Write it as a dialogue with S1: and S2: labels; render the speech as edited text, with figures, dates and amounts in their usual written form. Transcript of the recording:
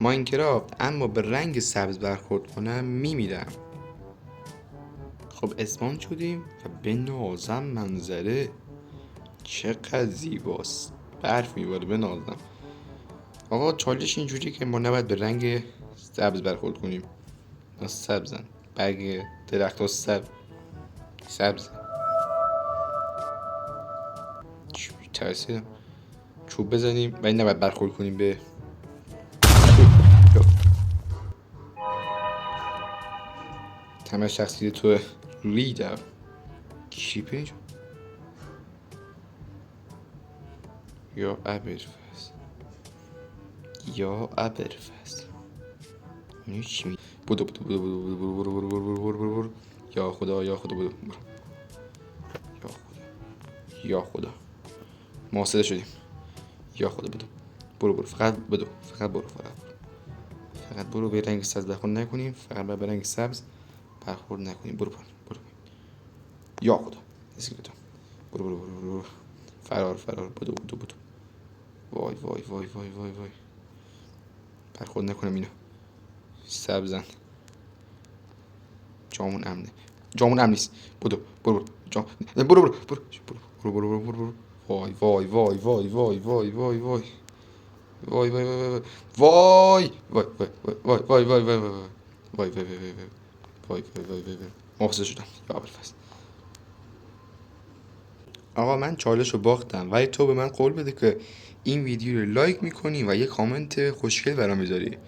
S1: ماینکرافت اما به رنگ سبز برخورد کنم میمیرم. خب اسپان شدیم و بنازم منظره چقدر زیباست. برف میباره بنازم. آقا چالش اینجوری که ما نباید به رنگ سبز برخورد کنیم. سبزن برگ درخت ها سبز ترسیدم چوب بزنیم ولی نباید برخورد کنیم به تمام شخصیت تو ریدم. چی اینجا؟ یا ابرفست اینو چی می بودو یا خدا بودو یا خدا ما حاصله شدیم. یا خدا برو فقط برو به رنگ سبز برخورد نکنیم. فقط به رنگ سبز برخورد نکنیم. برو یا خدا اسکلتون برو فرار بدو وای برخورد نکنم اینو سبزن. جامون امن نیست. برو وای محسن شدم یا ابوالفضل. آقا من چالش رو باختم ولی تو به من قول بده که این ویدیو رو لایک میکنی و یه کامنت خوشگل برام میذاری.